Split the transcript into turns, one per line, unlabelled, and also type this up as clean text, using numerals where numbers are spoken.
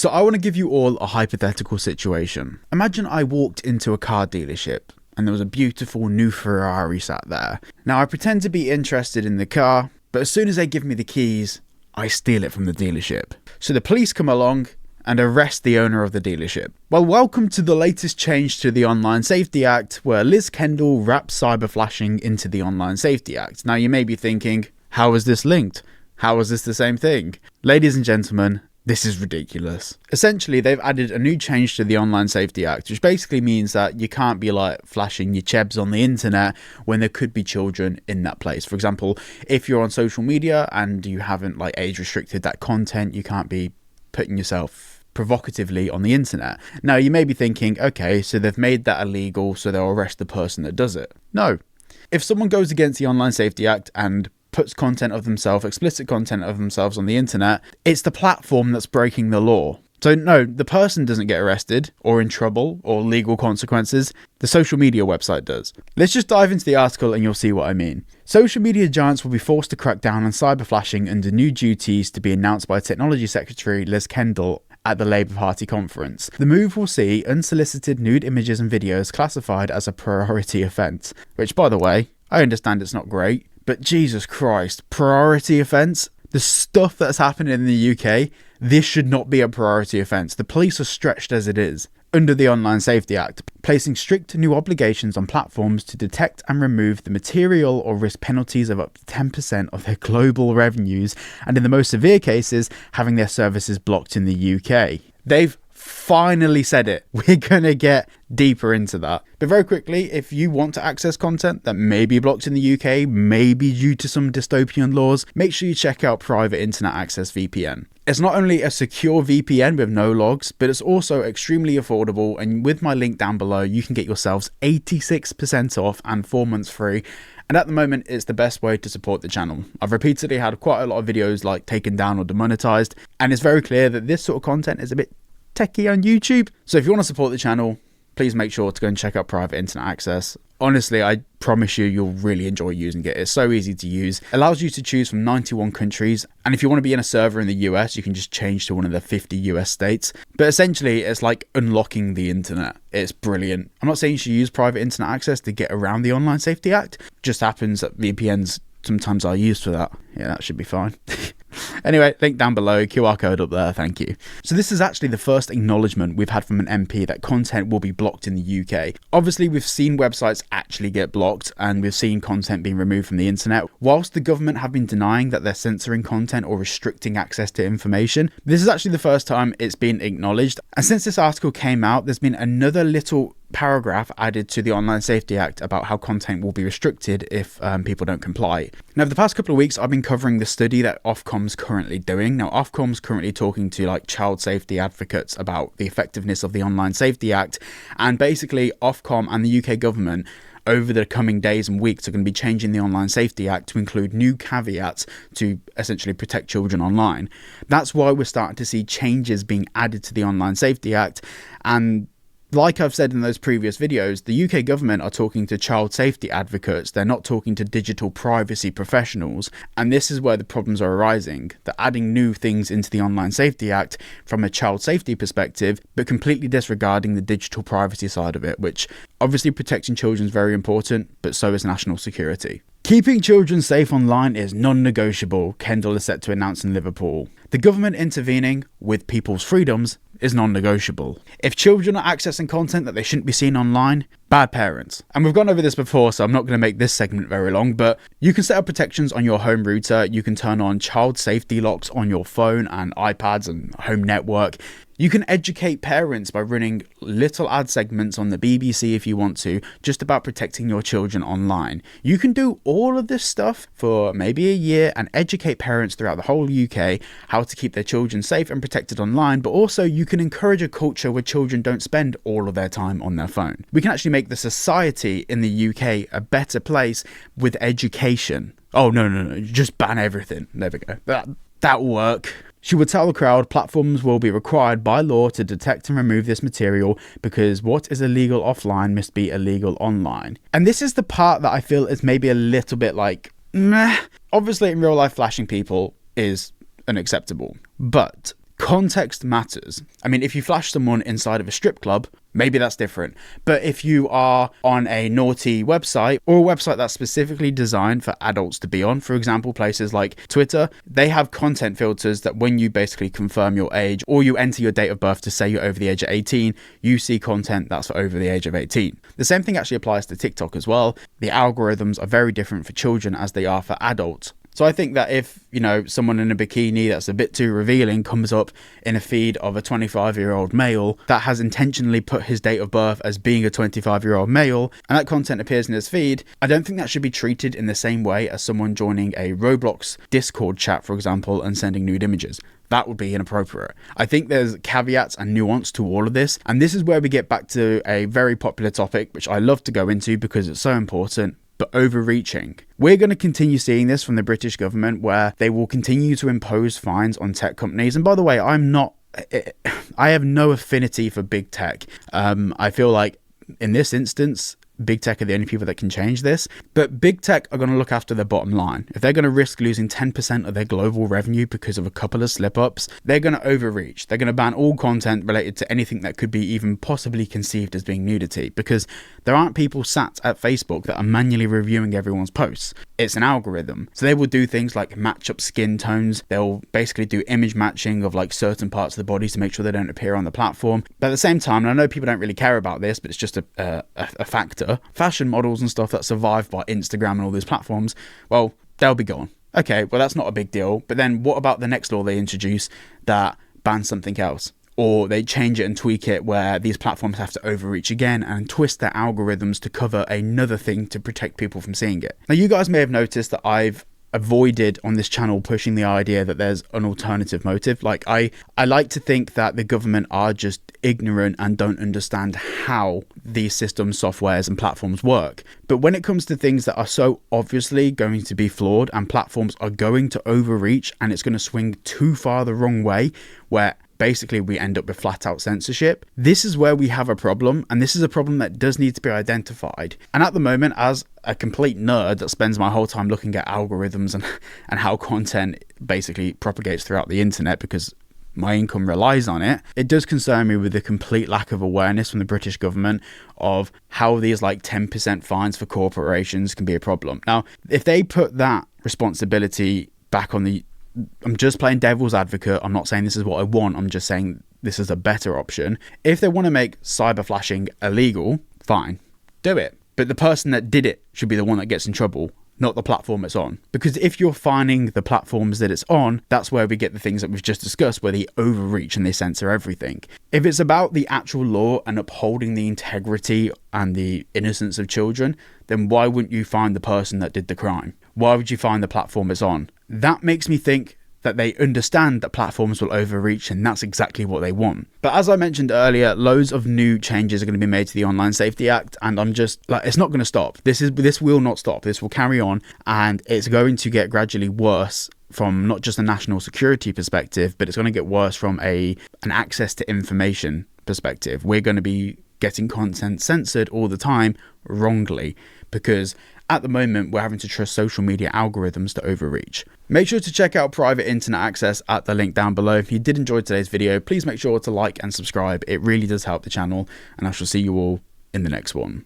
So I want to give you all a hypothetical situation. Imagine I walked into a car dealership and there was a beautiful new Ferrari sat there. Now I pretend to be interested in the car, but as soon as they give me the keys, I steal it from the dealership. So the police come along and arrest the owner of the dealership. Well, welcome to the latest change to the Online Safety Act, where Liz Kendall wraps cyber flashing into the Online Safety Act. Now you may be thinking, how is this linked? How is this the same thing? Ladies and gentlemen, this is ridiculous. Essentially, they've added a new change to the Online Safety Act, which basically means that you can't be like flashing your chebs on the internet when there could be children in that place. For example, if you're on social media and you haven't like age restricted that content, you can't be putting yourself provocatively on the internet. Now, you may be thinking, okay, so they've made that illegal, so they'll arrest the person that does it. No. If someone goes against the Online Safety Act and puts content of themselves, explicit content of themselves on the internet, it's the platform that's breaking the law. So no, the person doesn't get arrested or in trouble or legal consequences. The social media website does. Let's just dive into the article and you'll see what I mean. Social media giants will be forced to crack down on cyber flashing under new duties to be announced by Technology Secretary Liz Kendall at the Labour Party conference. The move will see unsolicited nude images and videos classified as a priority offence, which, by the way, I understand it's not great, but Jesus Christ, priority offence? The stuff that's happening in the UK, this should not be a priority offence. The police are stretched as it is under the Online Safety Act, placing strict new obligations on platforms to detect and remove the material or risk penalties of up to 10% of their global revenues, and in the most severe cases, having their services blocked in the UK. They've finally said it. We're gonna get deeper into that. But very quickly, if you want to access content that may be blocked in the UK, maybe due to some dystopian laws, make sure you check out Private Internet Access VPN. It's not only a secure VPN with no logs, but it's also extremely affordable, and with my link down below, you can get yourselves 86% off and 4 months free. And at the moment, it's the best way to support the channel. I've repeatedly had quite a lot of videos like taken down or demonetized, and it's very clear that this sort of content is a bit techie on YouTube. So if you want to support the channel, please make sure to go and check out Private Internet Access. Honestly, I promise you'll really enjoy using it. It's so easy to use. It allows you to choose from 91 countries. And if you want to be in a server in the US, you can just change to one of the 50 US states. But essentially, it's like unlocking the internet. It's brilliant. I'm not saying you should use Private Internet Access to get around the Online Safety Act. It just happens that VPNs sometimes are used for that. Yeah, that should be fine. Anyway, link down below, QR code up there, thank you. So this is actually the first acknowledgement we've had from an MP that content will be blocked in the UK. Obviously, we've seen websites actually get blocked and we've seen content being removed from the internet. Whilst the government have been denying that they're censoring content or restricting access to information, this is actually the first time it's been acknowledged. And since this article came out, there's been another little paragraph added to the Online Safety Act about how content will be restricted if people don't comply. Now, for the past couple of weeks, I've been covering the study that Ofcom's currently doing. Now, Ofcom's currently talking to like child safety advocates about the effectiveness of the Online Safety Act, and basically Ofcom and the UK government over the coming days and weeks are going to be changing the Online Safety Act to include new caveats to essentially protect children online. That's why we're starting to see changes being added to the Online Safety Act. And like I've said in those previous videos, the UK government are talking to child safety advocates. They're not talking to digital privacy professionals. And this is where the problems are arising. They're adding new things into the Online Safety Act from a child safety perspective, but completely disregarding the digital privacy side of it, which obviously protecting children is very important, but so is national security. Keeping children safe online is non-negotiable, Kendall is set to announce in Liverpool. The government intervening with people's freedoms is non-negotiable. If children are accessing content that they shouldn't be seeing online, bad parents. And we've gone over this before, so I'm not going to make this segment very long, but you can set up protections on your home router. You can turn on child safety locks on your phone and iPads and home network. You can educate parents by running little ad segments on the BBC if you want to, just about protecting your children online. You can do all of this stuff for maybe a year and educate parents throughout the whole UK how to keep their children safe and protected online, but also you can encourage a culture where children don't spend all of their time on their phone. We can actually make the society in the UK a better place with education. Oh, no, just ban everything. There we go. That'll work. She would tell the crowd platforms will be required by law to detect and remove this material because what is illegal offline must be illegal online. And this is the part that I feel is maybe a little bit like, meh. Obviously in real life flashing people is unacceptable, but context matters. I mean, if you flash someone inside of a strip club, maybe that's different. But if you are on a naughty website, or a website that's specifically designed for adults to be on, for example, places like Twitter, they have content filters that when you basically confirm your age or you enter your date of birth to say you're over the age of 18, you see content that's for over the age of 18. The same thing actually applies to TikTok as well. The algorithms are very different for children as they are for adults. So I think that if, someone in a bikini that's a bit too revealing comes up in a feed of a 25-year-old male that has intentionally put his date of birth as being a 25-year-old male, and that content appears in his feed, I don't think that should be treated in the same way as someone joining a Roblox Discord chat, for example, and sending nude images. That would be inappropriate. I think there's caveats and nuance to all of this, and this is where we get back to a very popular topic, which I love to go into because it's so important. But overreaching. We're going to continue seeing this from the British government, where they will continue to impose fines on tech companies. And by the way, I have no affinity for big tech. I feel like in this instance, big tech are the only people that can change this, but big tech are going to look after their bottom line. If they're going to risk losing 10% of their global revenue because of a couple of slip-ups, they're going to overreach. They're going to ban all content related to anything that could be even possibly conceived as being nudity, because there aren't people sat at Facebook that are manually reviewing everyone's posts. It's an algorithm. So they will do things like match up skin tones. They'll basically do image matching of like certain parts of the body to make sure they don't appear on the platform. But at the same time, and I know people don't really care about this, but it's just a factor, fashion models and stuff that survive by Instagram and all these platforms, well, they'll be gone. Okay, well, that's not a big deal. But then what about the next law they introduce that bans something else? Or they change it and tweak it where these platforms have to overreach again and twist their algorithms to cover another thing to protect people from seeing it. Now, you guys may have noticed that I've avoided on this channel pushing the idea that there's an alternative motive. Like I like to think that the government are just ignorant and don't understand how these systems, softwares and platforms work. But when it comes to things that are so obviously going to be flawed and platforms are going to overreach and it's going to swing too far the wrong way, where basically we end up with flat out censorship, this is where we have a problem, and this is a problem that does need to be identified. And at the moment, as a complete nerd that spends my whole time looking at algorithms and how content basically propagates throughout the internet because my income relies on it, it does concern me with the complete lack of awareness from the British government of how these like 10% fines for corporations can be a problem. Now, if they put that responsibility back on I'm just playing devil's advocate. I'm not saying this is what I want. I'm just saying this is a better option. If they want to make cyber flashing illegal, fine, do it. But the person that did it should be the one that gets in trouble, not the platform it's on. Because if you're fining the platforms that it's on, that's where we get the things that we've just discussed, where they overreach and they censor everything. If it's about the actual law and upholding the integrity and the innocence of children, then why wouldn't you find the person that did the crime? Why would you find the platform it's on? That makes me think that they understand that platforms will overreach, and that's exactly what they want. But as I mentioned earlier, loads of new changes are going to be made to the Online Safety Act, and I'm just like, it's not going to stop. This will not stop. This will carry on, and it's going to get gradually worse from not just a national security perspective, but it's going to get worse from an access to information perspective. We're going to be getting content censored all the time wrongly, because at the moment we're having to trust social media algorithms to overreach. Make sure to check out private internet access at the link down below. If you did enjoy today's video, please make sure to like and subscribe. It really does help the channel, and I shall see you all in the next one.